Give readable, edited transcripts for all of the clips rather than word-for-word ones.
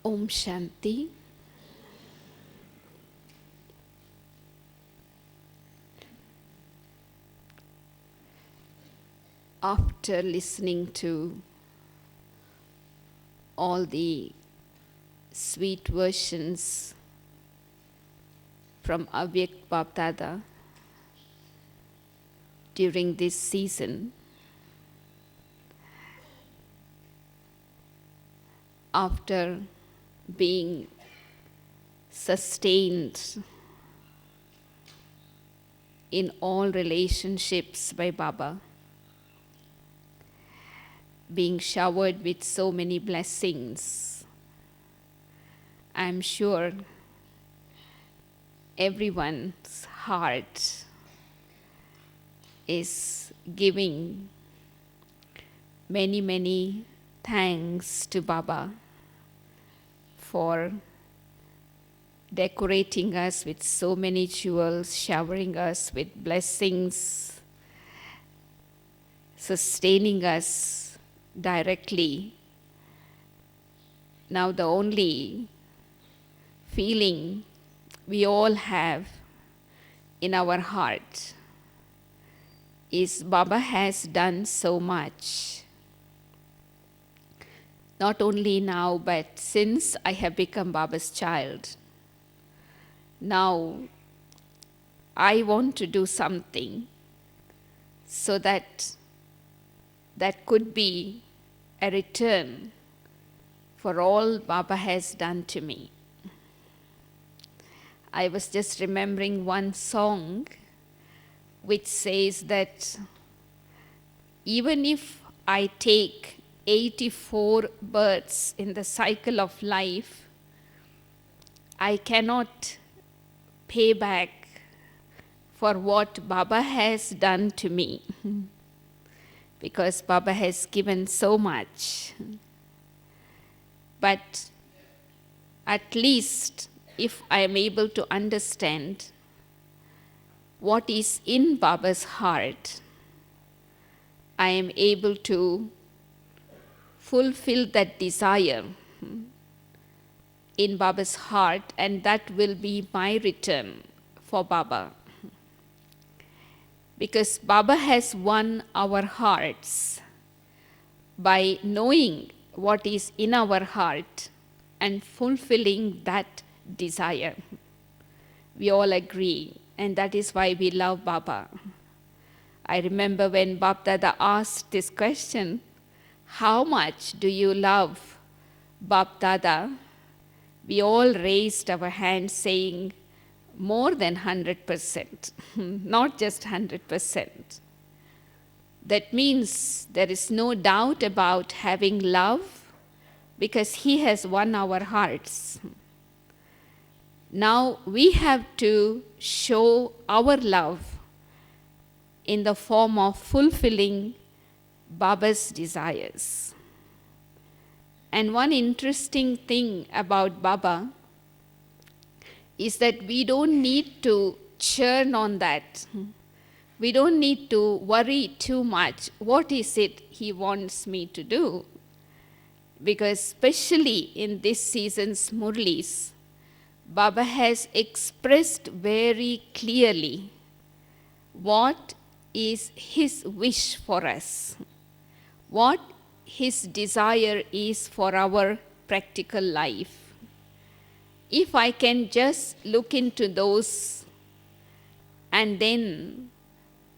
Om Shanti. After listening to all the sweet versions from Avyakt Bapdada during this season, after being sustained in all relationships by Baba, being showered with so many blessings, I'm sure everyone's heart is giving many, many thanks to Baba for decorating us with so many jewels, showering us with blessings, sustaining us directly. Now the only feeling we all have in our heart is Baba has done so much. Not only now, but since I have become Baba's child. Now I want to do something so that could be a return for all Baba has done to me. I was just remembering one song which says that even if I take 84 births in the cycle of life, I cannot pay back for what Baba has done to me, because Baba has given so much. But at least if I am able to understand what is in Baba's heart, I am able to fulfill that desire in Baba's heart, and that will be my return for Baba. Because Baba has won our hearts by knowing what is in our heart and fulfilling that desire. We all agree, and that is why we love Baba. I remember when Bapdada asked this question, how much do you love Bapdada? We all raised our hands saying, more than 100%, not just 100%. That means there is no doubt about having love, because he has won our hearts. Now we have to show our love in the form of fulfilling Baba's desires. And one interesting thing about Baba is that we don't need to churn on that. We don't need to worry too much. What is it he wants me to do? Because especially in this season's Murlis, Baba has expressed very clearly what is his wish for us, what his desire is for our practical life. If I can just look into those and then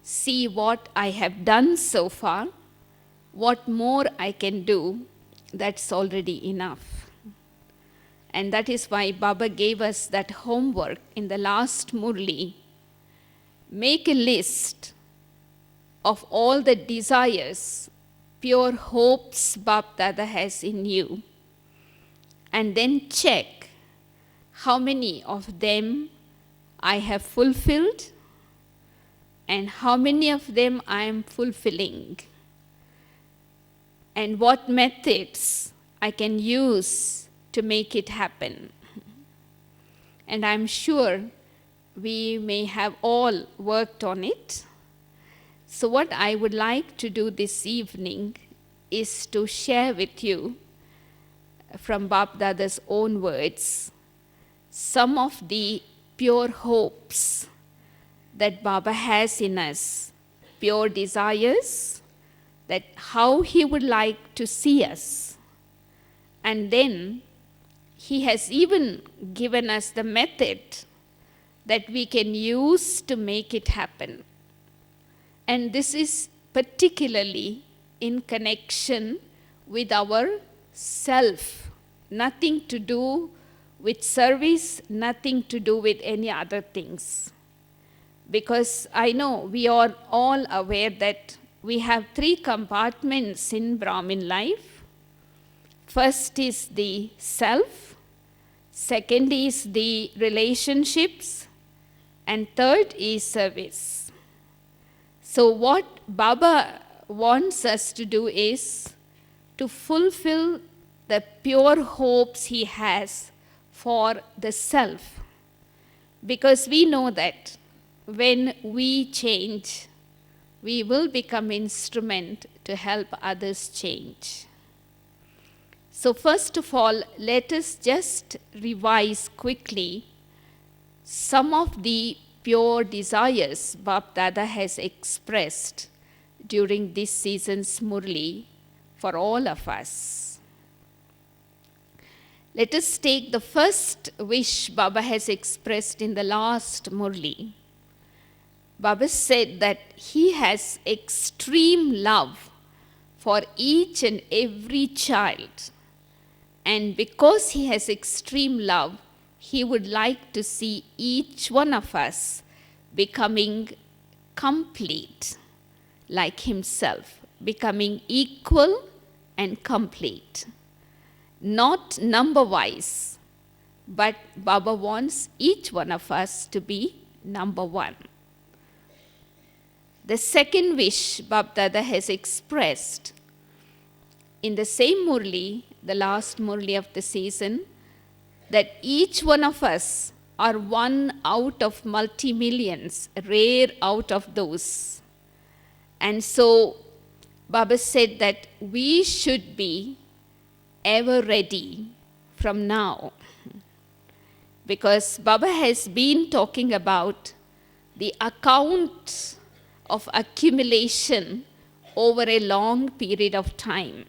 see what I have done so far, what more I can do, that's already enough. And that is why Baba gave us that homework in the last Murli. Make a list of all the desires, pure hopes Bapdada has in you, and then check how many of them I have fulfilled and how many of them I am fulfilling, and what methods I can use to make it happen. And I'm sure we may have all worked on it. So what I would like to do this evening is to share with you from Bap Dada's own words, some of the pure hopes that Baba has in us, pure desires, that how he would like to see us. And then he has even given us the method that we can use to make it happen. And this is particularly in connection with our self, nothing to do with service, nothing to do with any other things. Because I know we are all aware that we have 3 compartments in Brahmin life. First is the self, second is the relationships, and third is service. So what Baba wants us to do is to fulfill the pure hopes he has for the self. Because we know that when we change, we will become instrument to help others change. So first of all, let us just revise quickly some of the pure desires Bap Dada has expressed during this season's Murli for all of us. Let us take the first wish Baba has expressed in the last Murli. Baba said that he has extreme love for each and every child. And because he has extreme love, he would like to see each one of us becoming complete like himself, becoming equal and complete. Not number-wise, but Baba wants each one of us to be number 1. The second wish Bap Dada has expressed in the same Murli, the last Murli of the season, that each one of us are one out of multi-millions, rare out of those. And so Baba said that we should be ever ready from now. Because Baba has been talking about the account of accumulation over a long period of time.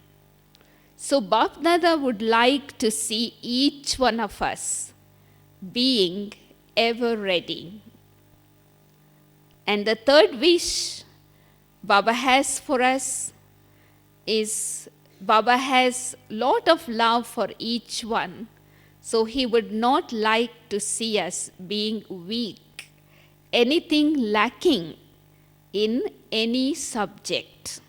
So Bap Dada would like to see each one of us being ever ready. And the third wish Baba has for us is Baba has a lot of love for each one. So he would not like to see us being weak, anything lacking in any subject.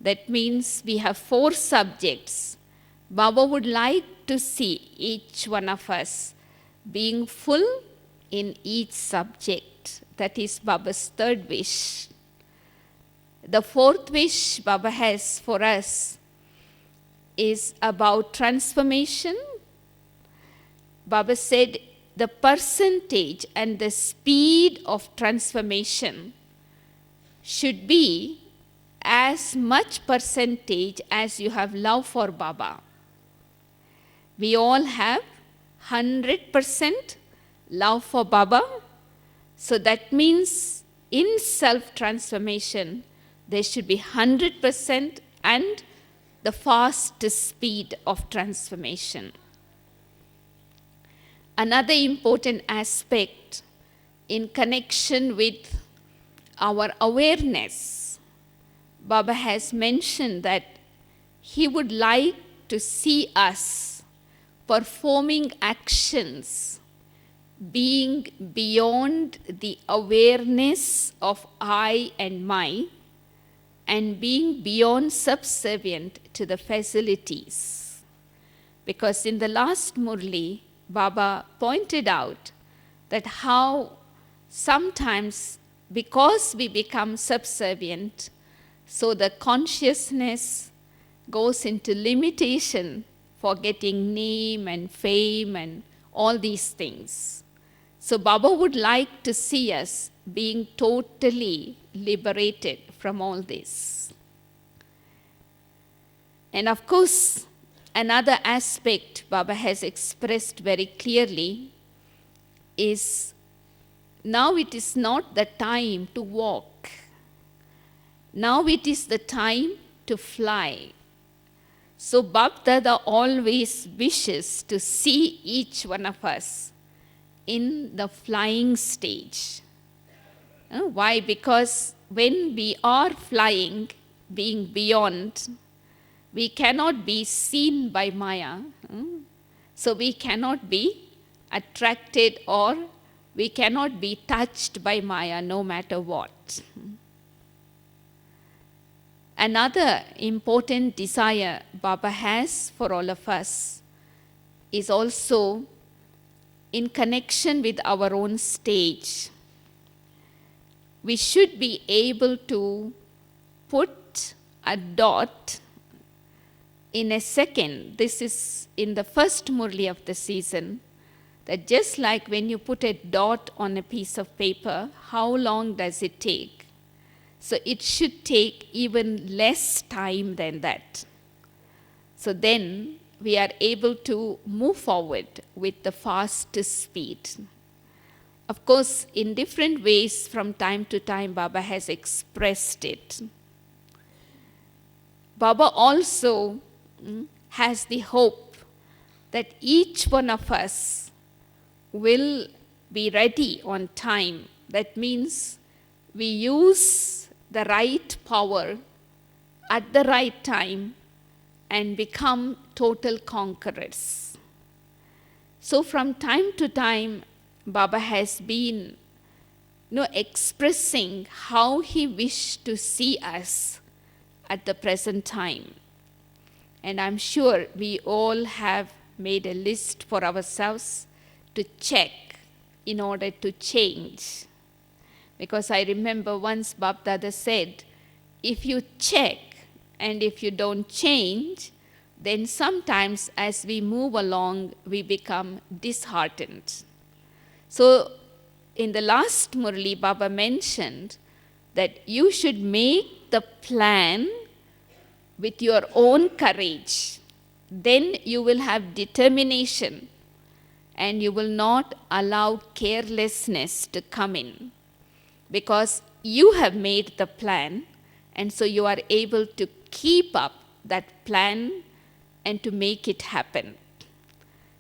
That means we have 4 subjects. Baba would like to see each one of us being full in each subject. That is Baba's third wish. The fourth wish Baba has for us is about transformation. Baba said the percentage and the speed of transformation should be as much percentage as you have love for Baba. We all have 100% love for Baba. So that means in self-transformation, there should be 100% and the fastest speed of transformation. Another important aspect in connection with our awareness, Baba has mentioned that he would like to see us performing actions being beyond the awareness of I and my, and being beyond subservient to the facilities. Because in the last Murli, Baba pointed out that how sometimes because we become subservient, so the consciousness goes into limitation for getting name and fame and all these things. So Baba would like to see us being totally liberated from all this. And of course, Another aspect Baba has expressed very clearly is now it is not the time to walk. Now it is the time to fly. So Bap Dada always wishes to see each one of us in the flying stage. Why? Because when we are flying, being beyond, we cannot be seen by Maya. So we cannot be attracted or we cannot be touched by Maya no matter what. Another important desire Baba has for all of us is also in connection with our own stage. We should be able to put a dot in a second. This is in the first Murli of the season, that just like when you put a dot on a piece of paper, how long does it take? So it should take even less time than that. So then we are able to move forward with the fastest speed. Of course, in different ways from time to time, Baba has expressed it. Baba also has the hope that each one of us will be ready on time. That means we use the right power at the right time and become total conquerors. So from time to time, Baba has been expressing how he wished to see us at the present time. And I'm sure we all have made a list for ourselves to check in order to change. Because I remember once Bap Dada said, if you check and if you don't change, then sometimes as we move along, we become disheartened. So in the last Murli, Baba mentioned that you should make the plan with your own courage. Then you will have determination and you will not allow carelessness to come in. Because you have made the plan, and so you are able to keep up that plan and to make it happen.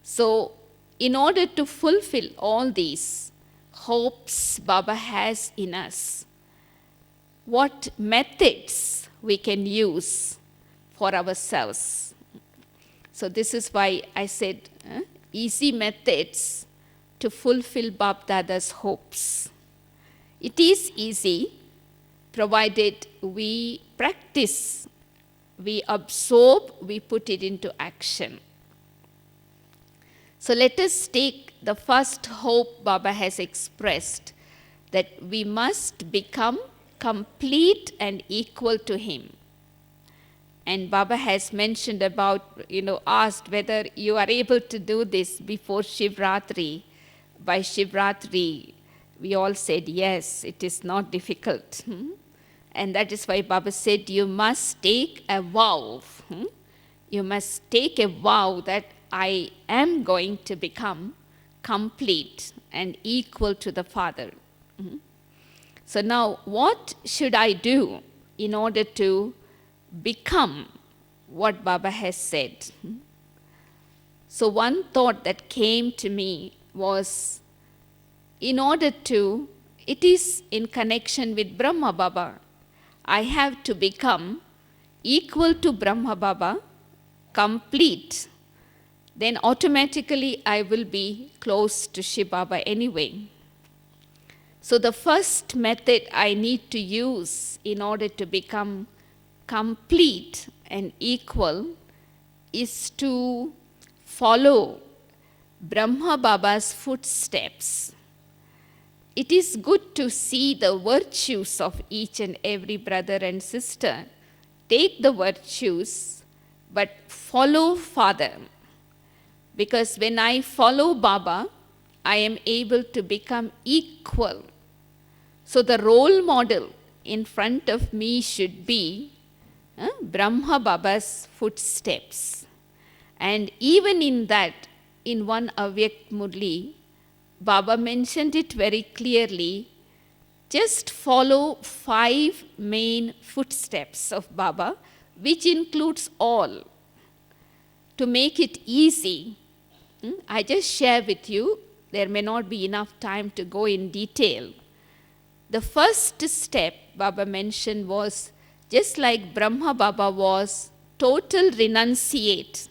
So, in order to fulfill all these hopes Baba has in us, what methods we can use for ourselves? So, this is why I said easy methods to fulfill Bap Dada's hopes. It is easy, provided we practice, we absorb, we put it into action. So let us take the first hope Baba has expressed, that we must become complete and equal to him. And Baba has mentioned about, asked whether you are able to do this before Shivratri. By Shivratri, we all said, yes, it is not difficult. And that is why Baba said, you must take a vow. You must take a vow that I am going to become complete and equal to the Father. So now, what should I do in order to become what Baba has said? So one thought that came to me was, it is in connection with Brahma Baba. I have to become equal to Brahma Baba, complete. Then automatically I will be close to Shiv Baba anyway. So the first method I need to use in order to become complete and equal is to follow Brahma Baba's footsteps. It is good to see the virtues of each and every brother and sister. Take the virtues, but follow Father. Because when I follow Baba, I am able to become equal. So the role model in front of me should be Brahma Baba's footsteps. And even in that, in one Avyakt Murli, Baba mentioned it very clearly. Just follow 5 main footsteps of Baba, which includes all. To make it easy, I just share with you. There may not be enough time to go in detail. The first step Baba mentioned was, just like Brahma Baba was, total renunciate.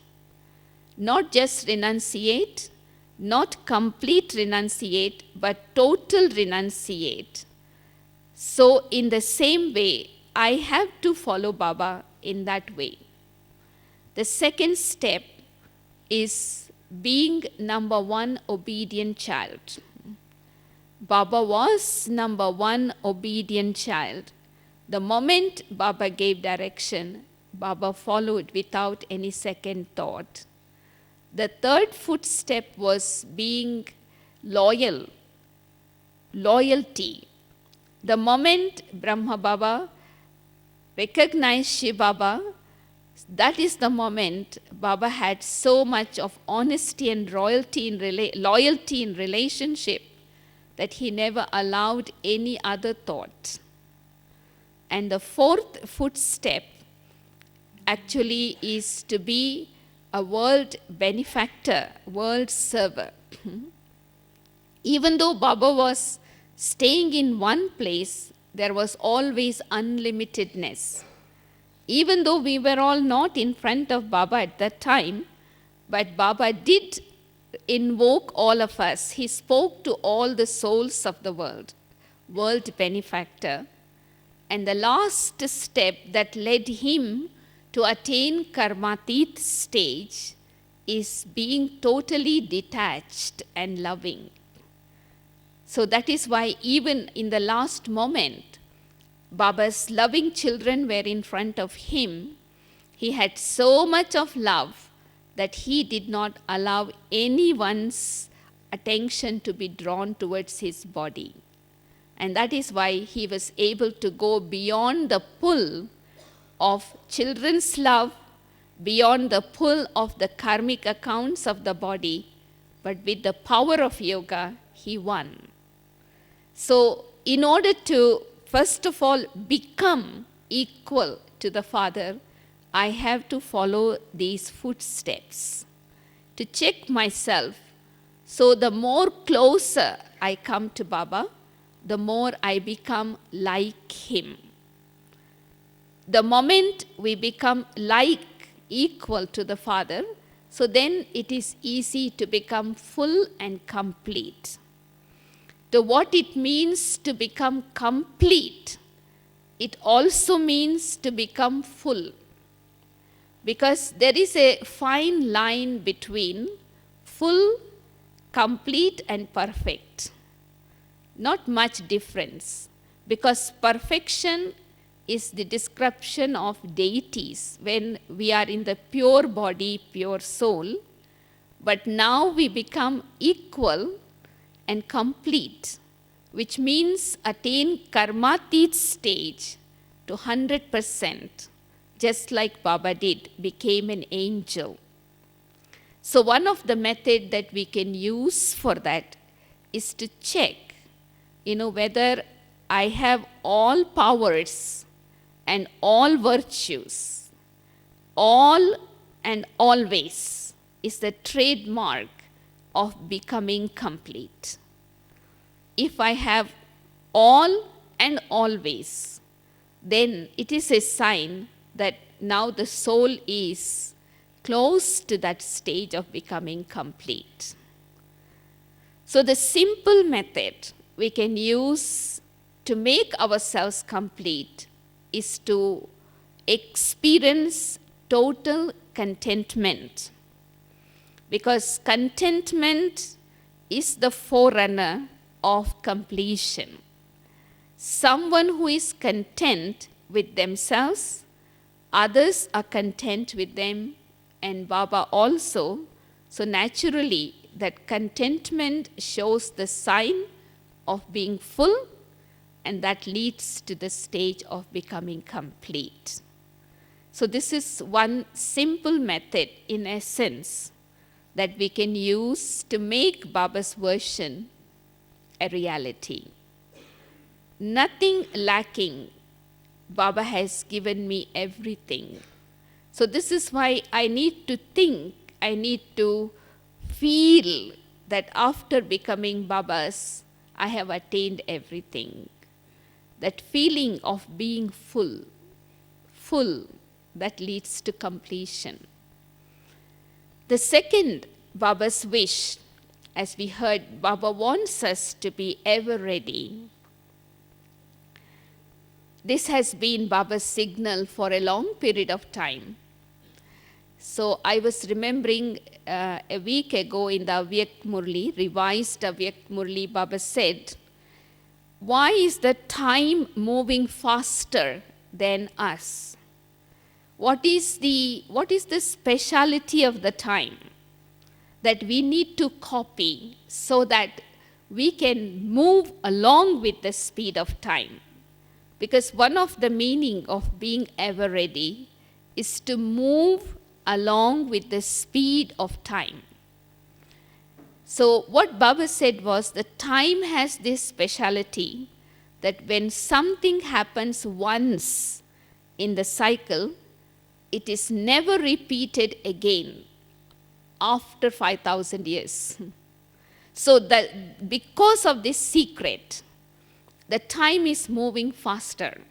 Not just renunciate, not complete renunciate, but total renunciate. So in the same way, I have to follow Baba in that way. The second step is being number 1 obedient child. Baba was number 1 obedient child. The moment Baba gave direction, Baba followed without any second thought. The third footstep was being loyal, loyalty. The moment Brahma Baba recognized Shiv Baba, that is the moment Baba had so much of honesty and loyalty in relationship that he never allowed any other thought. And the fourth footstep actually is to be a world benefactor, world server. Even though Baba was staying in one place, there was always unlimitedness. Even though we were all not in front of Baba at that time, but Baba did invoke all of us. He spoke to all the souls of the world, world benefactor. And the last step that led him to attain karmatit stage is being totally detached and loving. So that is why even in the last moment, Baba's loving children were in front of him. He had so much of love that he did not allow anyone's attention to be drawn towards his body. And that is why he was able to go beyond the pull of children's love, beyond the pull of the karmic accounts of the body, but with the power of yoga, he won. So in order to, first of all, become equal to the Father, I have to follow these footsteps to check myself. So the more closer I come to Baba, the more I become like him. The moment we become like, equal to the Father, so then it is easy to become full and complete. To what it means to become complete, it also means to become full. Because there is a fine line between full, complete, and perfect. Not much difference, because perfection is the description of deities when we are in the pure body, pure soul. But now we become equal and complete, which means attain karmatit stage to 100%, just like Baba did, became an angel. So one of the methods that we can use for that is to check, whether I have all powers and all virtues, all and always is the trademark of becoming complete. If I have all and always, then it is a sign that now the soul is close to that stage of becoming complete. So the simple method we can use to make ourselves complete is to experience total contentment. Because contentment is the forerunner of completion. Someone who is content with themselves, others are content with them, and Baba also. So naturally, that contentment shows the sign of being full, and that leads to the stage of becoming complete. So this is one simple method in essence that we can use to make Baba's version a reality. Nothing lacking. Baba has given me everything. So this is why I need to think, I need to feel that after becoming Baba's, I have attained everything. That feeling of being full, that leads to completion. The second Baba's wish, as we heard, Baba wants us to be ever ready. This has been Baba's signal for a long period of time. So I was remembering a week ago in the Avyakt Murli, revised Avyakt Murli, Baba said, why is the time moving faster than us? What is the speciality of the time that we need to copy so that we can move along with the speed of time? Because one of the meaning of being ever ready is to move along with the speed of time. So what Baba said was the time has this speciality that when something happens once in the cycle, it is never repeated again after 5,000 years. So that because of this secret, the time is moving faster.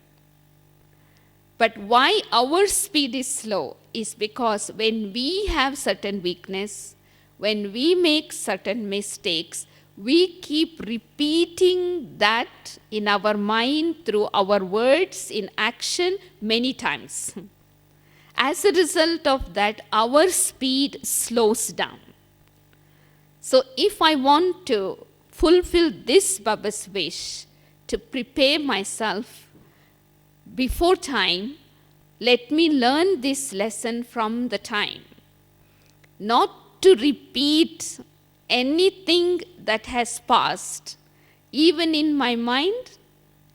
But why our speed is slow is because when we have certain weakness, when we make certain mistakes, we keep repeating that in our mind through our words in action many times. As a result of that, our speed slows down. So if I want to fulfill this Baba's wish, to prepare myself before time, let me learn this lesson from the time. Not to repeat anything that has passed, even in my mind,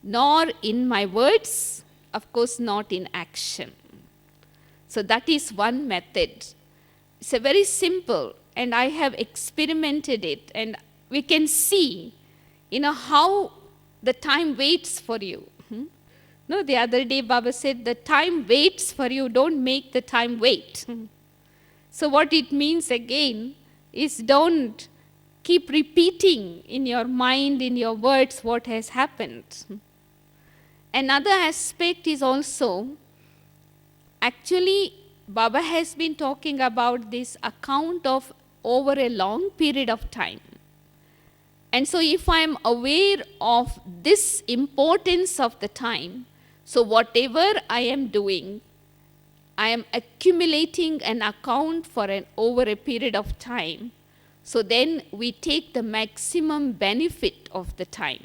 nor in my words, of course not in action. So that is one method. It's a very simple, and I have experimented it, and we can see, how the time waits for you. No, the other day Baba said, the time waits for you, don't make the time wait. So what it means again is don't keep repeating in your mind, in your words, what has happened. Another aspect is also, actually, Baba has been talking about this account of over a long period of time. And so if I am aware of this importance of the time, so whatever I am doing, I am accumulating an account for over a period of time. So then we take the maximum benefit of the time.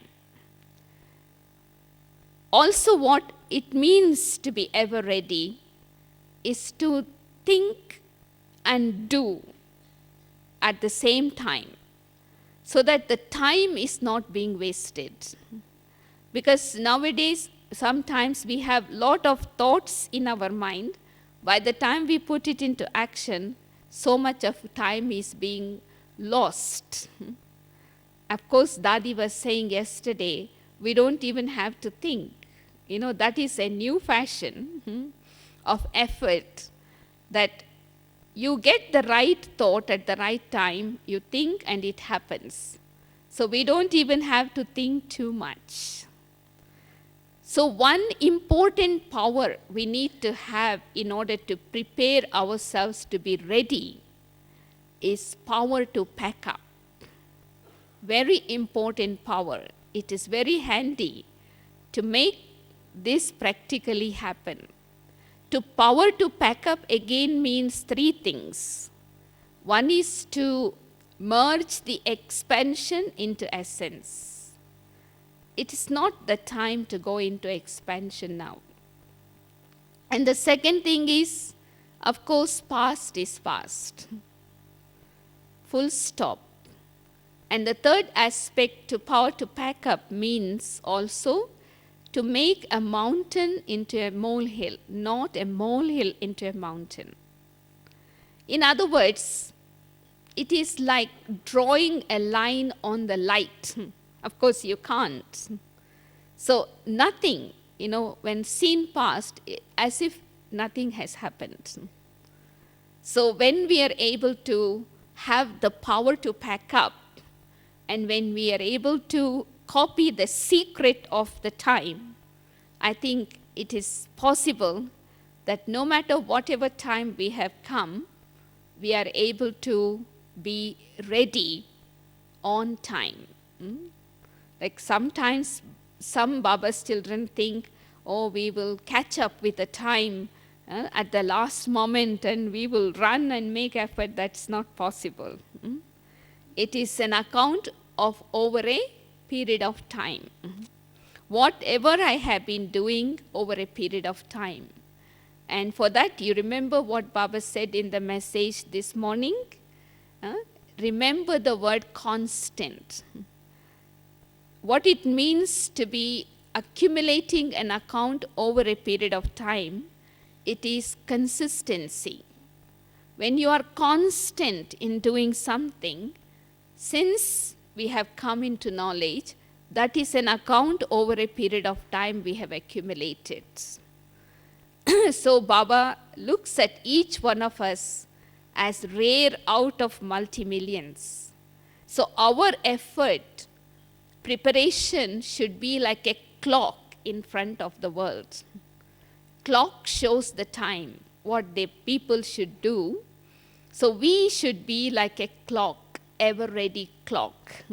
Also what it means to be ever ready is to think and do at the same time, so that the time is not being wasted. Because nowadays, sometimes we have a lot of thoughts in our mind. By the time we put it into action, so much of time is being lost. Of course, Dadi was saying yesterday, we don't even have to think. That is a new fashion of effort, that you get the right thought at the right time, you think and it happens. So we don't even have to think too much. So one important power we need to have in order to prepare ourselves to be ready is power to pack up. Very important power. It is very handy to make this practically happen. Power to pack up again means three things. One is to merge the expansion into essence. It is not the time to go into expansion now. And the second thing is, of course, past is past. Full stop. And the third aspect to power to pack up means also to make a mountain into a molehill, not a molehill into a mountain. In other words, it is like drawing a line on the light. Of course, you can't. So nothing, when seen past, as if nothing has happened. So when we are able to have the power to pack up, and when we are able to copy the secret of the time, I think it is possible that no matter whatever time we have come, we are able to be ready on time. Like sometimes some Baba's children think, oh, we will catch up with the time at the last moment and we will run and make effort. That's not possible. It is an account of over a period of time. Whatever I have been doing over a period of time. And for that, you remember what Baba said in the message this morning? Remember the word constant. What it means to be accumulating an account over a period of time, it is consistency. When you are constant in doing something, since we have come into knowledge, that is an account over a period of time we have accumulated. So Baba looks at each one of us as rare out of multi-millions. So our effort, preparation should be like a clock in front of the world. Clock shows the time, what the people should do. So we should be like a clock, ever-ready clock,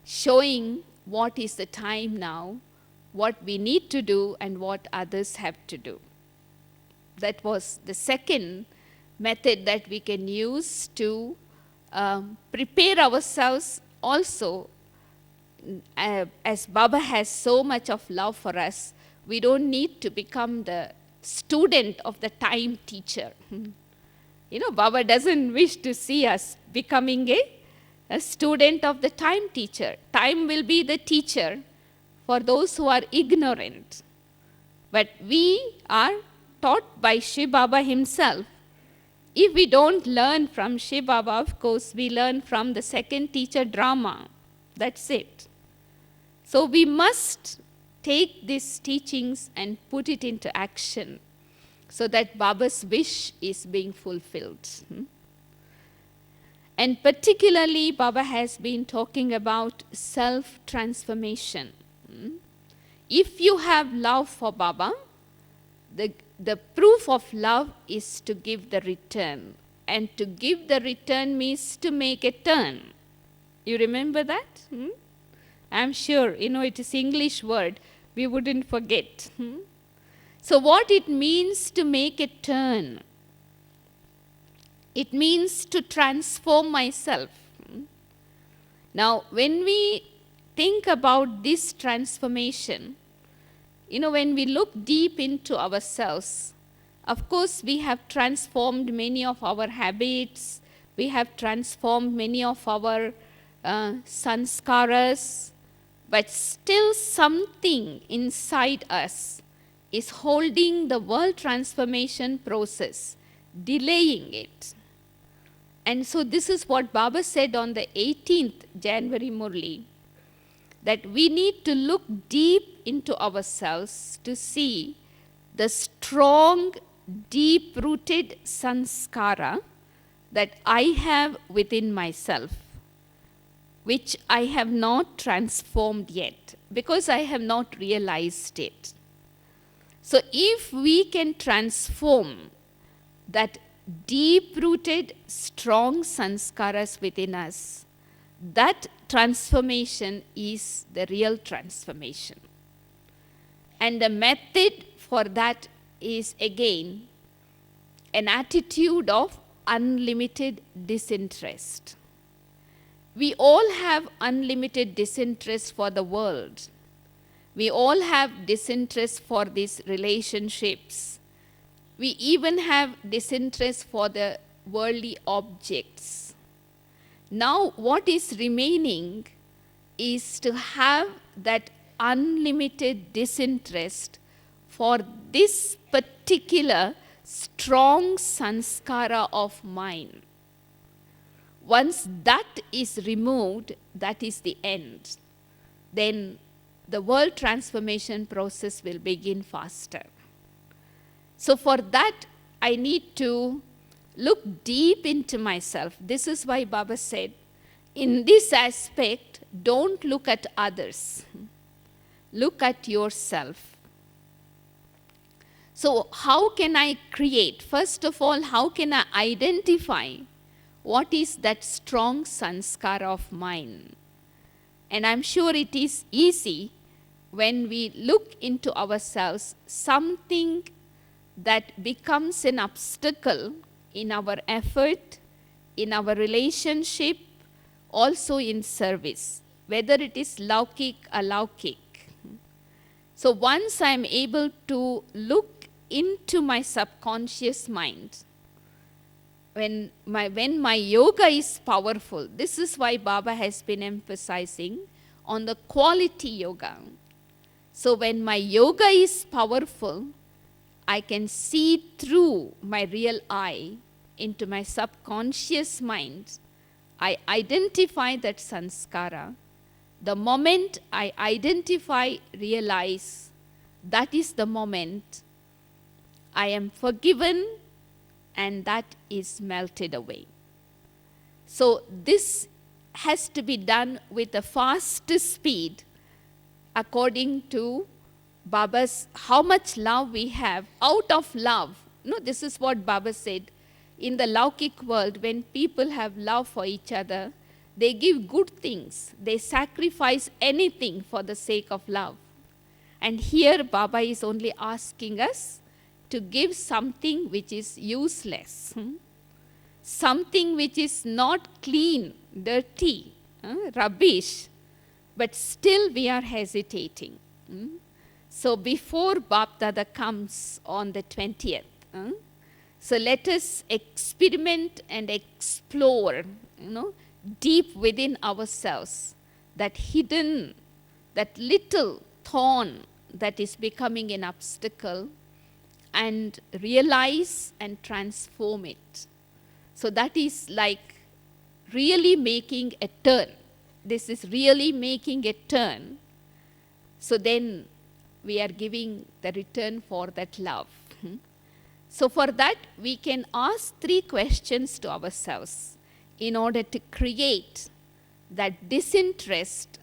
showing what is the time now, what we need to do, and what others have to do. That was the second method that we can use to prepare ourselves also. As Baba has so much of love for us, we don't need to become the student of the time teacher. Baba doesn't wish to see us becoming a student of the time teacher. Time will be the teacher for those who are ignorant. But we are taught by Shiv Baba himself. If we don't learn from Shiv Baba, of course, we learn from the second teacher drama. That's it. So we must take these teachings and put it into action so that Baba's wish is being fulfilled. And particularly, Baba has been talking about self-transformation. If you have love for Baba, the proof of love is to give the return. And to give the return means to make a turn. You remember that? I'm sure, it is English word. We wouldn't forget. So what it means to make a turn? It means to transform myself. Now, when we think about this transformation, when we look deep into ourselves, of course, we have transformed many of our habits. We have transformed many of our sanskaras. But still something inside us is holding the world transformation process, delaying it. And so this is what Baba said on the 18th January Murli, that we need to look deep into ourselves to see the strong, deep-rooted sanskara that I have within myself, which I have not transformed yet, because I have not realized it. So if we can transform that deep-rooted, strong sanskaras within us, that transformation is the real transformation. And the method for that is, again, an attitude of unlimited disinterest. We all have unlimited disinterest for the world. We all have disinterest for these relationships. We even have disinterest for the worldly objects. Now, what is remaining is to have that unlimited disinterest for this particular strong sanskara of mine. Once that is removed, that is the end. Then the world transformation process will begin faster. So for that, I need to look deep into myself. This is why Baba said, in this aspect, don't look at others. Look at yourself. So how can I create? First of all, how can I identify what is that strong sanskara of mine? And I'm sure it is easy when we look into ourselves, something that becomes an obstacle in our effort, in our relationship, also in service, whether it is laukik, alaukik. So once I'm able to look into my subconscious mind, when my yoga is powerful, this is why Baba has been emphasizing on the quality yoga. So when my yoga is powerful, I can see through my real eye into my subconscious mind. I identify that sanskara. The moment I identify, realize, that is the moment I am forgiven, and that is melted away. So this has to be done with a fast speed according to Baba's, how much love we have. Out of love, this is what Baba said. In the Laukik world, when people have love for each other, they give good things. They sacrifice anything for the sake of love. And here Baba is only asking us to give something which is useless, something which is not clean, dirty, rubbish, but still we are hesitating. So before Bap Dada comes on the 20th, so let us experiment and explore, deep within ourselves, that hidden, that little thorn that is becoming an obstacle, and realize and transform it. So that is like really making a turn. This is really making a turn. So then we are giving the return for that love. So for that, we can ask 3 questions to ourselves in order to create that disinterest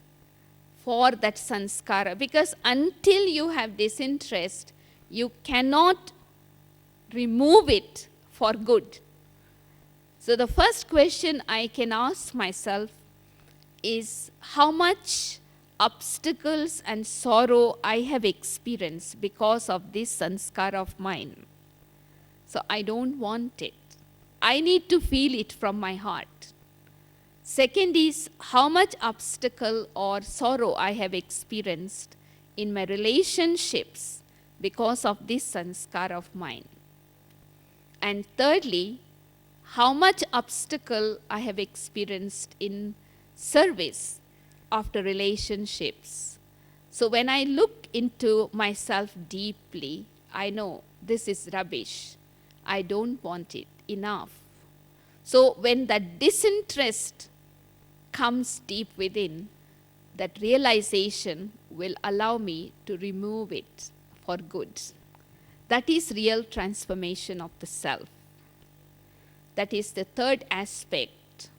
for that sanskara. Because until you have disinterest, you cannot remove it for good. So the first question I can ask myself is, how much obstacles and sorrow I have experienced because of this sanskara of mine. So I don't want it. I need to feel it from my heart. Second is, how much obstacle or sorrow I have experienced in my relationships because of this sanskara of mine. And thirdly, how much obstacle I have experienced in service after relationships. So when I look into myself deeply, I know this is rubbish. I don't want it. Enough. So when that disinterest comes deep within, that realization will allow me to remove it for good. That is real transformation of the self. That is the third aspect.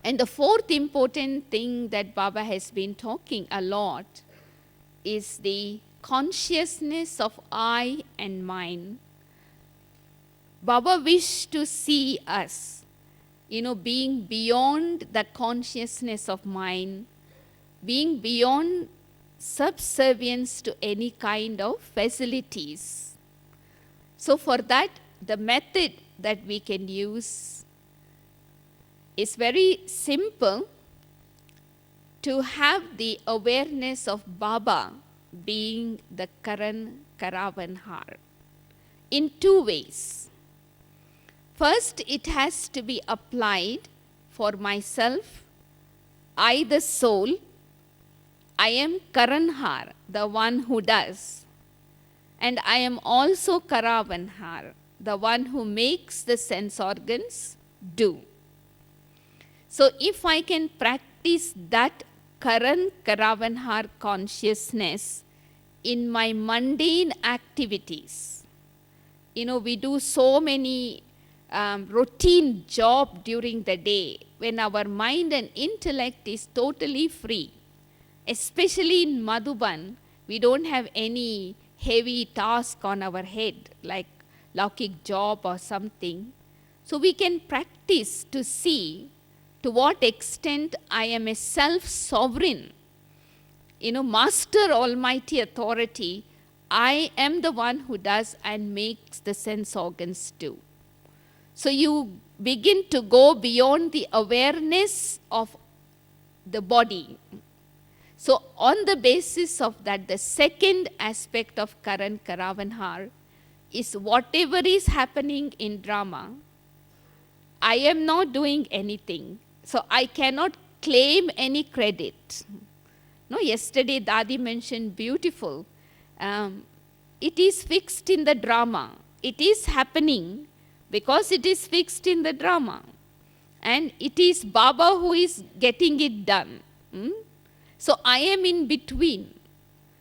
And the fourth important thing that Baba has been talking a lot is the consciousness of I and mine. Baba wished to see us, being beyond the consciousness of mine, being beyond subservience to any kind of facilities. So for that, the method that we can use is very simple, to have the awareness of Baba being the Karan Karavanhar in 2 ways. First, it has to be applied for myself, I the soul, I am Karanhar, the one who does. And I am also Karavanhar, the one who makes the sense organs do. So if I can practice that Karavanhar consciousness in my mundane activities, we do so many routine job during the day when our mind and intellect is totally free. Especially in Madhuban, we don't have any heavy task on our head like Laukik job or something. So we can practice to see to what extent I am a self-sovereign, master almighty authority. I am the one who does and makes the sense organs do. So you begin to go beyond the awareness of the body. So on the basis of that, the second aspect of Karan Karavanhar is whatever is happening in drama, I am not doing anything. So I cannot claim any credit. No, yesterday Dadi mentioned beautiful. It is fixed in the drama. It is happening because it is fixed in the drama. And it is Baba who is getting it done. So I am in between.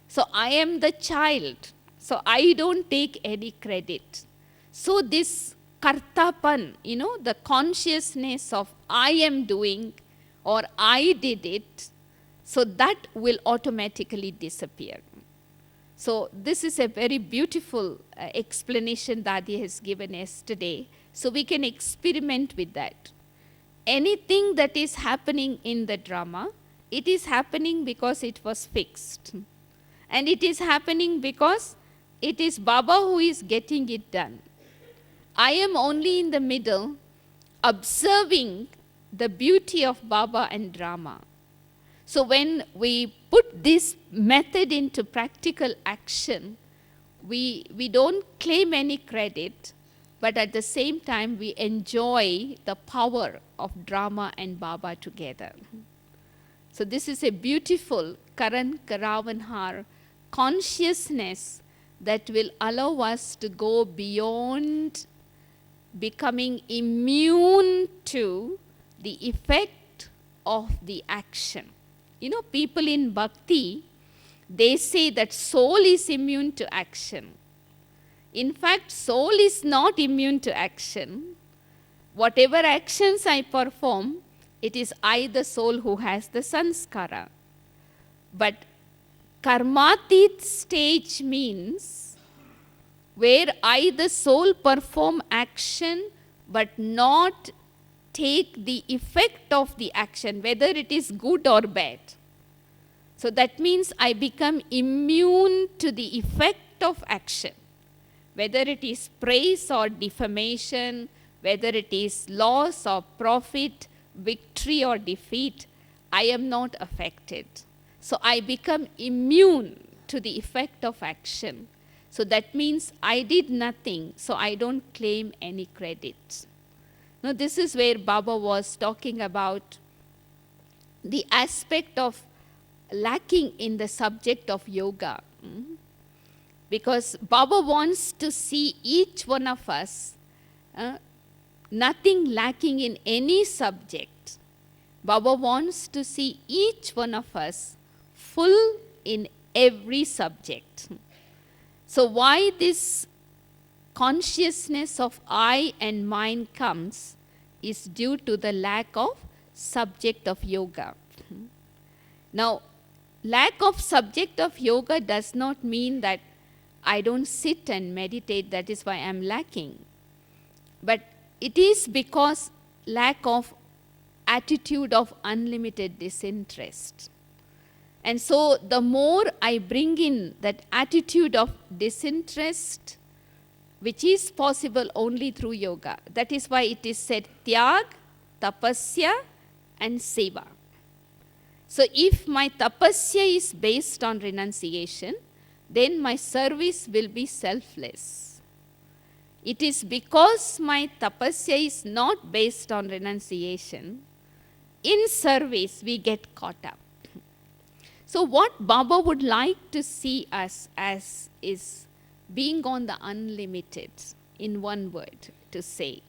So I am the child. So I don't take any credit. So this kartapan, the consciousness of I am doing or I did it, so that will automatically disappear. So this is a very beautiful explanation Dadi has given yesterday. So we can experiment with that. Anything that is happening in the drama, it is happening because it was fixed. And it is happening because it is Baba who is getting it done. I am only in the middle, observing the beauty of Baba and drama. So when we put this method into practical action, we don't claim any credit, but at the same time we enjoy the power of drama and Baba together. So this is a beautiful Karan Karavanhar consciousness that will allow us to go beyond becoming immune to the effect of the action. People in bhakti, they say that soul is immune to action. In fact, soul is not immune to action. Whatever actions I perform, it is I, the soul, who has the sanskara. But karmatit stage means where I, the soul, perform action but not take the effect of the action, whether it is good or bad. So that means I become immune to the effect of action, whether it is praise or defamation, whether it is loss or profit, victory or defeat, I am not affected. So I become immune to the effect of action. So that means I did nothing, so I don't claim any credit. Now this is where Baba was talking about the aspect of lacking in the subject of yoga. Because Baba wants to see each one of us nothing lacking in any subject. Baba wants to see each one of us full in every subject. So why this consciousness of I and mine comes is due to the lack of subject of yoga. Now, lack of subject of yoga does not mean that I don't sit and meditate, that is why I am lacking. But it is because lack of attitude of unlimited disinterest. And so the more I bring in that attitude of disinterest, which is possible only through yoga. That is why it is said tyag, tapasya and seva. So if my tapasya is based on renunciation, then my service will be selfless. It is because my tapasya is not based on renunciation, in service we get caught up. So what Baba would like to see us as is being on the unlimited, in one word to say.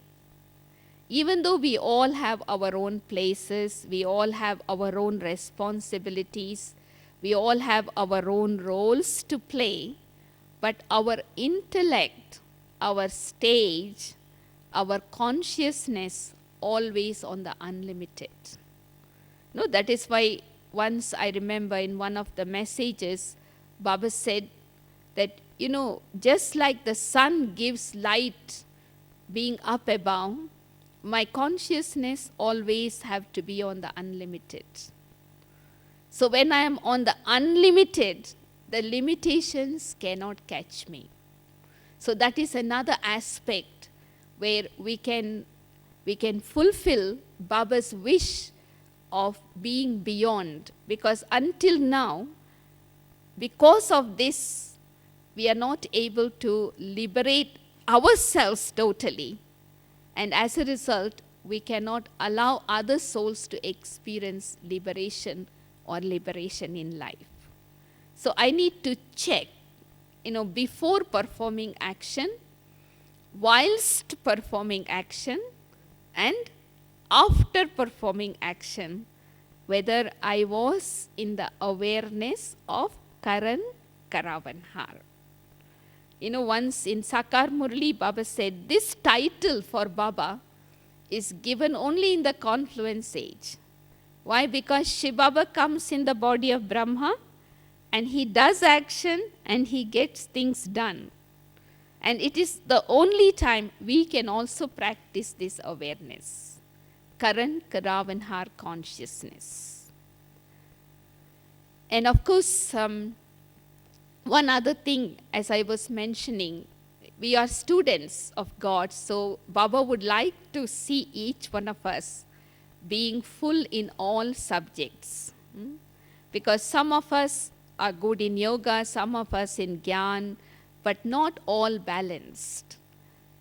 Even though we all have our own places, we all have our own responsibilities, we all have our own roles to play, but our intellect, our stage, our consciousness always on the unlimited. No, that is why once I remember in one of the messages, Baba said that, just like the sun gives light being up above, my consciousness always have to be on the unlimited. So when I am on the unlimited, the limitations cannot catch me. So that is another aspect where we can fulfill Baba's wish of being beyond. Because until now, because of this, we are not able to liberate ourselves totally. And as a result, we cannot allow other souls to experience liberation or liberation in life. So I need to check, before performing action, whilst performing action, and after performing action, whether I was in the awareness of Karan Karavanhar. Once in Sakar Murli, Baba said, this title for Baba is given only in the confluence age. Why? Because Shiv Baba comes in the body of Brahma, and he does action and he gets things done. And it is the only time we can also practice this awareness. Karan Karavanhar consciousness. And of course, one other thing, as I was mentioning, we are students of God, so Baba would like to see each one of us being full in all subjects. Because some of us are good in yoga, some of us in Gyan, but not all balanced.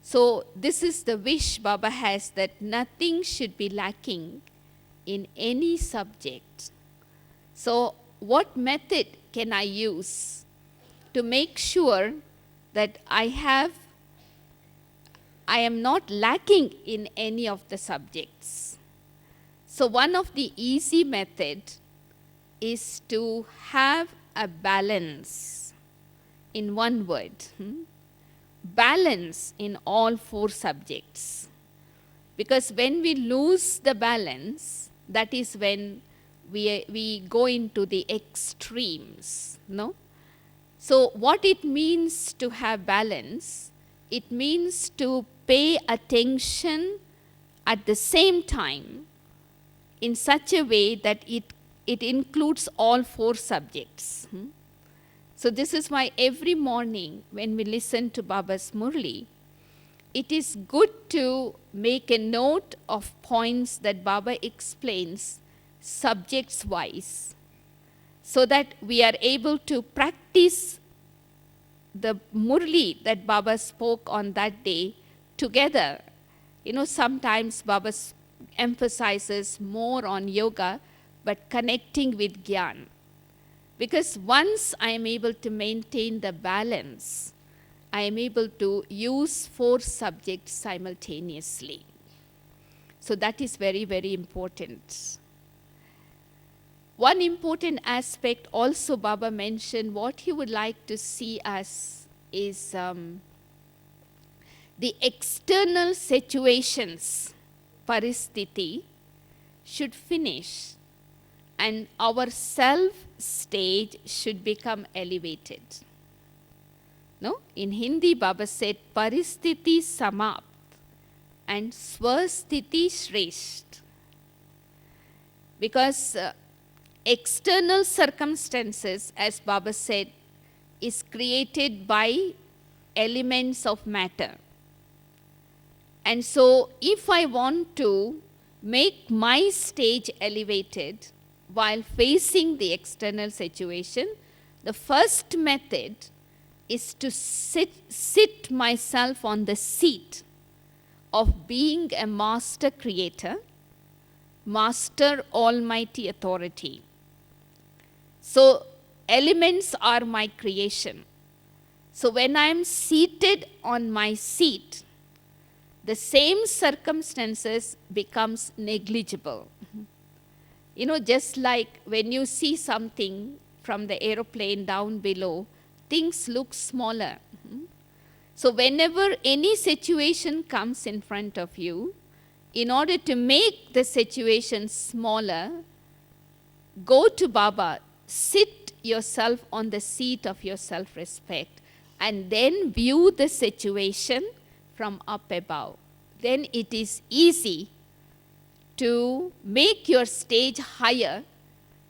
So this is the wish Baba has, that nothing should be lacking in any subject. So what method can I use to make sure that I am not lacking in any of the subjects? So one of the easy method is to have a balance, in one word. Balance in all 4 subjects. Because when we lose the balance, that is when we go into the extremes, no? So what it means to have balance, it means to pay attention at the same time in such a way that it includes all 4 subjects. So this is why every morning when we listen to Baba's Murli, it is good to make a note of points that Baba explains subjects wise, so that we are able to practice the Murli that Baba spoke on that day together. Sometimes Baba emphasizes more on yoga, but connecting with Gyan. Because once I am able to maintain the balance, I am able to use 4 subjects simultaneously. So that is very, very important. One important aspect also Baba mentioned, what he would like to see us is the external situations, paristhiti, should finish, and our self stage should become elevated. No? In Hindi, Baba said, paristhiti samapt and swasthiti shresht. Because external circumstances, as Baba said, is created by elements of matter. And so if I want to make my stage elevated while facing the external situation, the first method is to sit myself on the seat of being a master creator, master almighty authority. So elements are my creation. So when I am seated on my seat, the same circumstances becomes negligible. Just like when you see something from the aeroplane down below, things look smaller. So whenever any situation comes in front of you, in order to make the situation smaller, go to Baba, sit yourself on the seat of your self-respect, and then view the situation from up above. Then it is easy to make your stage higher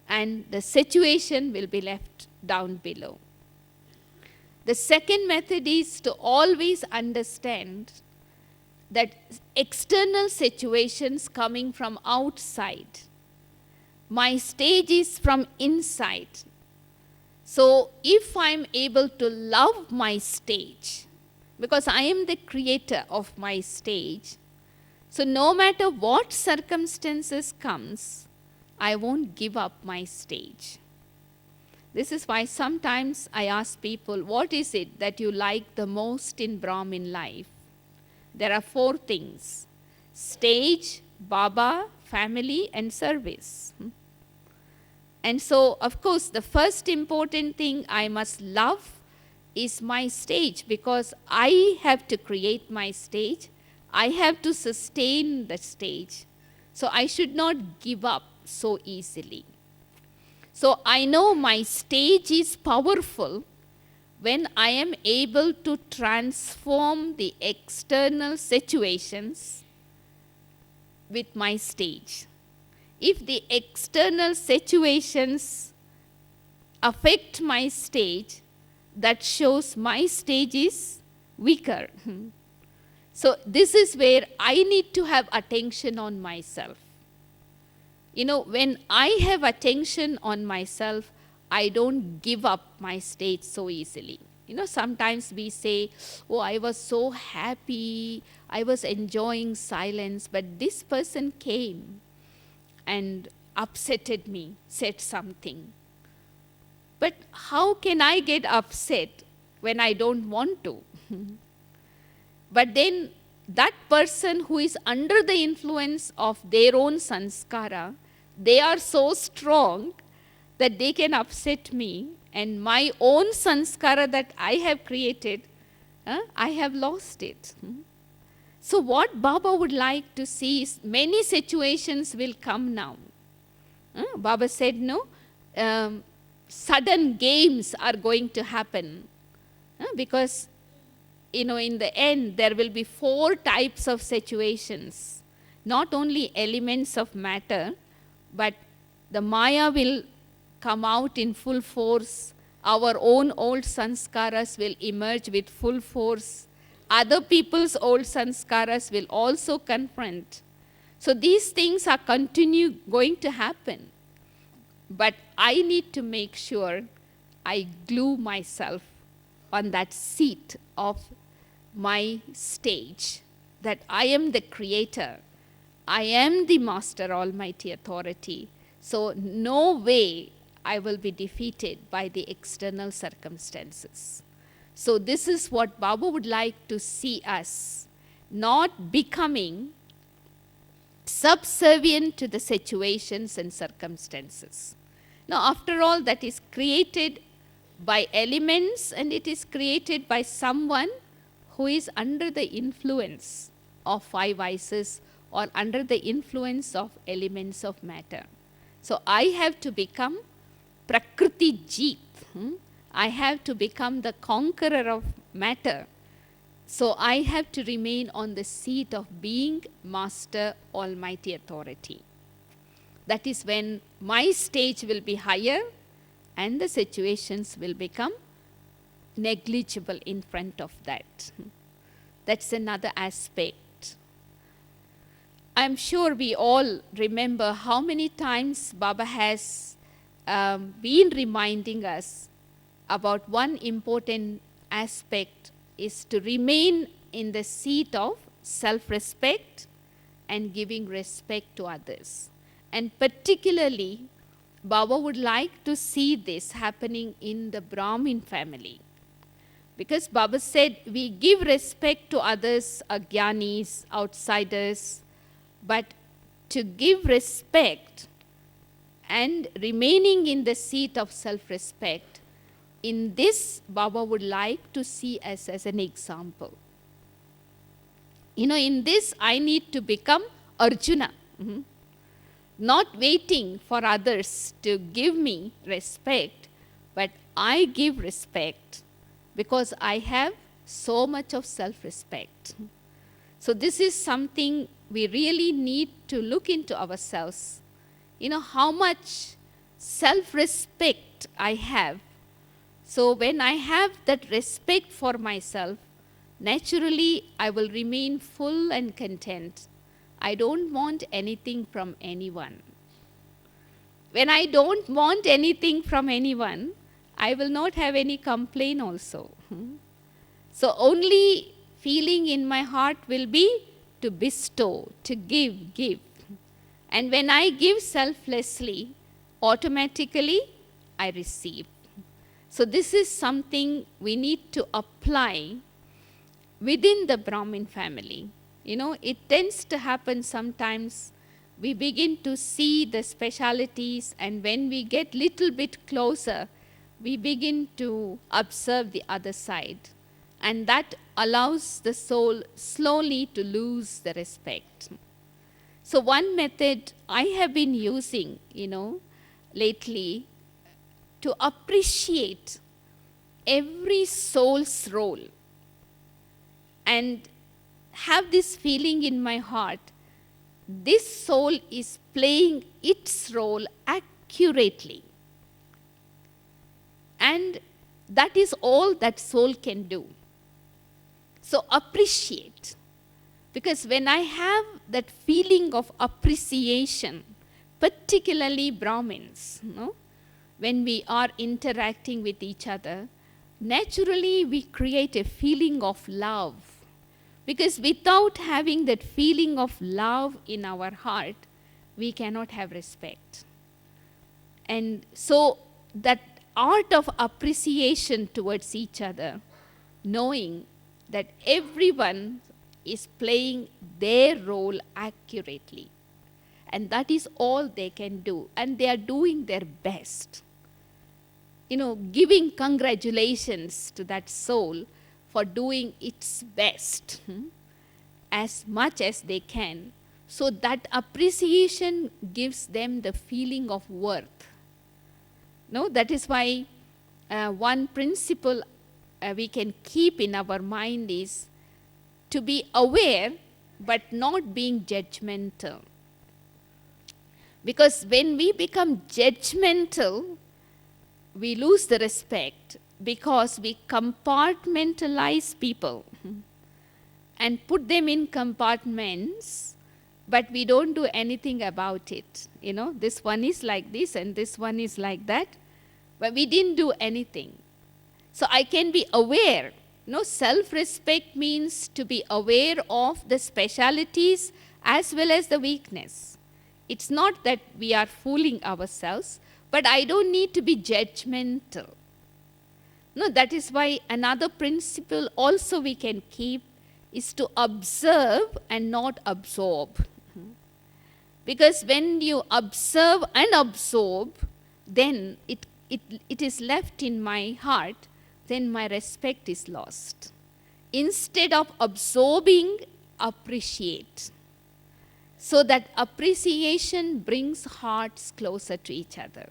and the situation will be left down below. The second method is to always understand that external situations coming from outside. My stage is from inside. So if I'm able to love my stage, because I am the creator of my stage, so no matter what circumstances comes, I won't give up my stage. This is why sometimes I ask people, what is it that you like the most in Brahmin life? There are 4 things: stage, Baba, family, and service. And so, of course, the first important thing I must love is my stage, because I have to create my stage. I have to sustain the stage. So I should not give up so easily. So I know my stage is powerful when I am able to transform the external situations with my stage. If the external situations affect my stage, that shows my stage is weaker. So this is where I need to have attention on myself. When I have attention on myself, I don't give up my stage so easily. Sometimes we say, oh, I was so happy, I was enjoying silence, but this person came and upsetted me, said something. But how can I get upset when I don't want to? But then that person who is under the influence of their own sanskara, they are so strong that they can upset me, and my own sanskara that I have created, I have lost it. So what Baba would like to see is many situations will come now. Baba said, no, sudden games are going to happen. Because, in the end, there will be 4 types of situations. Not only elements of matter, but the Maya will come out in full force. Our own old sanskaras will emerge with full force. Other people's old sanskaras will also confront. So these things are going to happen. But I need to make sure I glue myself on that seat of my stage, that I am the creator. I am the master almighty authority. So no way I will be defeated by the external circumstances. So this is what Baba would like to see us, not becoming subservient to the situations and circumstances. Now, after all, that is created by elements, and it is created by someone who is under the influence of 5 vices or under the influence of elements of matter. So I have to become Prakriti Jeet. I have to become the conqueror of matter. So I have to remain on the seat of being Master Almighty Authority. That is when my stage will be higher and the situations will become negligible in front of that. That's another aspect. I'm sure we all remember how many times Baba has been reminding us about one important aspect is to remain in the seat of self-respect and giving respect to others. And particularly Baba would like to see this happening in the Brahmin family. Because Baba said we give respect to others, agyanis, outsiders, but to give respect and remaining in the seat of self-respect, in this Baba would like to see us as an example. In this I need to become Arjuna. Not waiting for others to give me respect, but I give respect because I have so much of self-respect. So this is something we really need to look into ourselves. How much self-respect I have. So when I have that respect for myself, naturally I will remain full and content. I don't want anything from anyone. When I don't want anything from anyone, I will not have any complaint also. So only feeling in my heart will be to bestow, to give. And when I give selflessly, automatically I receive. So this is something we need to apply within the Brahmin family. It tends to happen sometimes. We begin to see the specialities, and when we get little bit closer, we begin to observe the other side. And that allows the soul slowly to lose the respect. So one method I have been using, lately, to appreciate every soul's role and have this feeling in my heart, this soul is playing its role accurately. And that is all that soul can do. So appreciate. Because when I have that feeling of appreciation, particularly Brahmins, when we are interacting with each other, naturally we create a feeling of love. Because without having that feeling of love in our heart, we cannot have respect. And so that art of appreciation towards each other, knowing that everyone is playing their role accurately. And that is all they can do. And they are doing their best. Giving congratulations to that soul for doing its best as much as they can. So that appreciation gives them the feeling of worth. That is why one principle we can keep in our mind is to be aware but not being judgmental. Because when we become judgmental, we lose the respect because we compartmentalize people and put them in compartments, but we don't do anything about it. This one is like this and this one is like that, but we didn't do anything. So I can be aware. Self-respect means to be aware of the specialities as well as the weakness. It's not that we are fooling ourselves, but I don't need to be judgmental. That is why another principle also we can keep is to observe and not absorb. Because when you observe and absorb, then it is left in my heart, then my respect is lost. Instead of absorbing, appreciate. So that appreciation brings hearts closer to each other.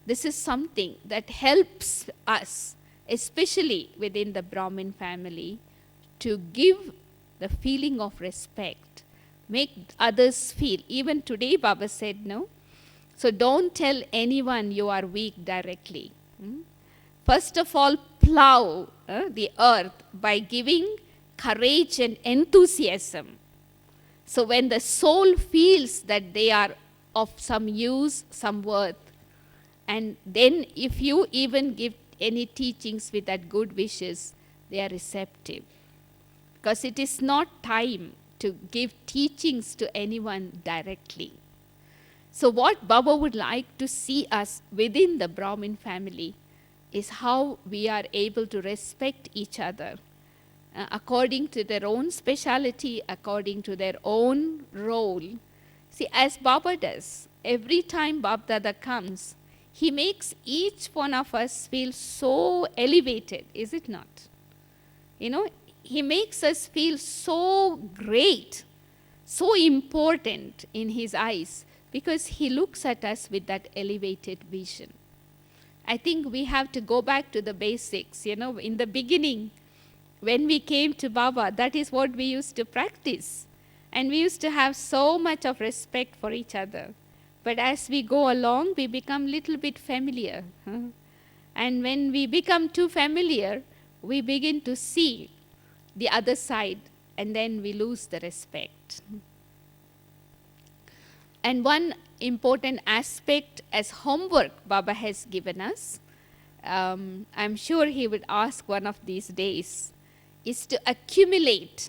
This is something that helps us, especially within the Brahmin family, to give the feeling of respect, make others feel. Even today, Baba said, no. So don't tell anyone you are weak directly. First of all, plow the earth by giving courage and enthusiasm. So when the soul feels that they are of some use, some worth, and then if you even give any teachings with that good wishes, they are receptive. Because it is not time to give teachings to anyone directly. So what Baba would like to see us within the Brahmin family is how we are able to respect each other according to their own speciality, according to their own role. See, as Baba does, every time Bab Dada comes, he makes each one of us feel so elevated, is it not? You know, he makes us feel so great, so important in his eyes, because he looks at us with that elevated vision. I think we have to go back to the basics. You know, in the beginning, when we came to Baba, that is what we used to practice. And we used to have so much of respect for each other. But as we go along, we become little bit familiar. And when we become too familiar, we begin to see the other side, and then we lose the respect. And one important aspect as homework Baba has given us, I'm sure he would ask one of these days, is to accumulate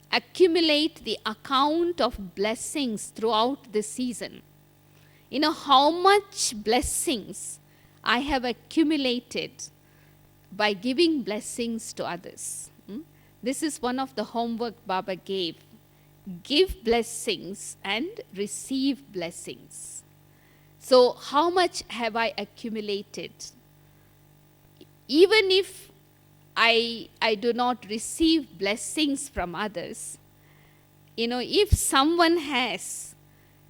the account of blessings throughout the season. You know, how much blessings I have accumulated by giving blessings to others. This is one of the homework Baba gave. Give blessings and receive blessings. So how much have I accumulated? Even if I do not receive blessings from others, you know, if someone has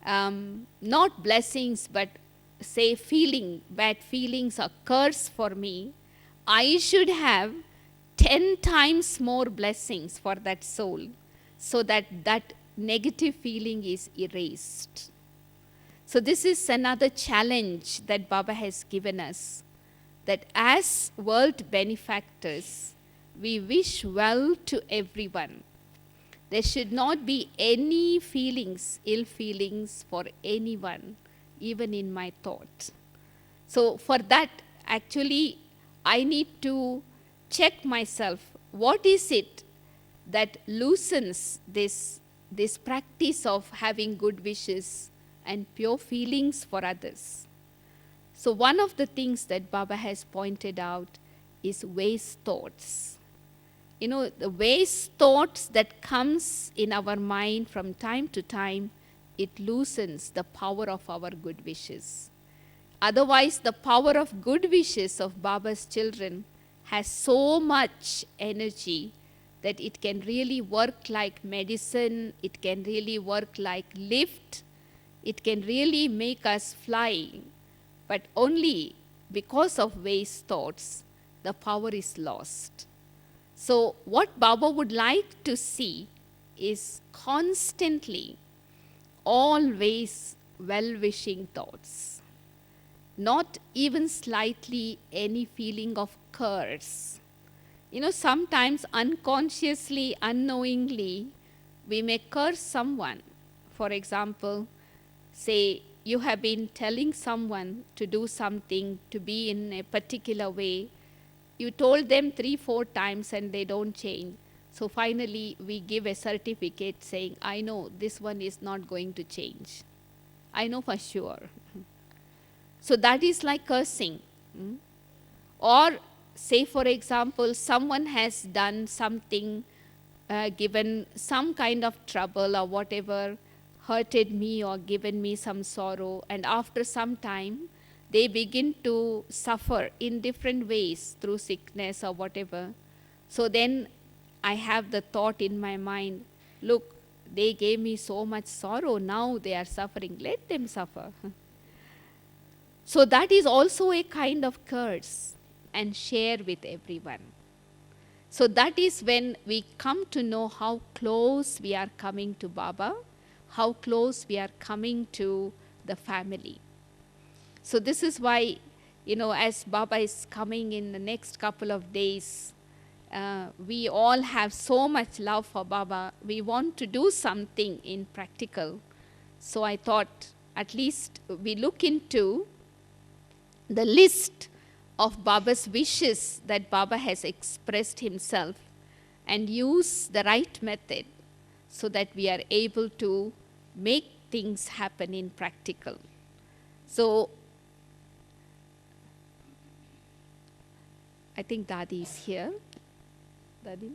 not blessings but say bad feelings or curse for me, I should have 10 times more blessings for that soul, so that that negative feeling is erased. So this is another challenge that Baba has given us, that as world benefactors, we wish well to everyone. There should not be any feelings, ill feelings for anyone, even in my thought. So for that, actually, I need to check myself. What is it that loosens this practice of having good wishes and pure feelings for others? So one of the things that Baba has pointed out is waste thoughts. You know, the waste thoughts that comes in our mind from time to time, it loosens the power of our good wishes. Otherwise, the power of good wishes of Baba's children has so much energy that it can really work like medicine, it can really work like lift, it can really make us fly. But only because of waste thoughts, the power is lost. So what Baba would like to see is constantly, always well-wishing thoughts. Not even slightly any feeling of curse. You know, sometimes unconsciously, unknowingly, we may curse someone. For example, say you have been telling someone to do something, to be in a particular way. You told them 3-4 times and they don't change. So finally, we give a certificate saying, I know this one is not going to change. I know for sure. So that is like cursing. Or say, for example, someone has done something, given some kind of trouble or whatever, hurted me or given me some sorrow, and after some time, they begin to suffer in different ways through sickness or whatever. So then I have the thought in my mind, look, they gave me so much sorrow, now they are suffering, let them suffer. So that is also a kind of curse, and share with everyone. So that is when we come to know how close we are coming to Baba, how close we are coming to the family. So this is why, you know, as Baba is coming in the next couple of days, we all have so much love for Baba. We want to do something in practical. So I thought at least we look into the list of Baba's wishes that Baba has expressed himself and use the right method so that we are able to make things happen in practical. So I think Dadi is here. Dadi?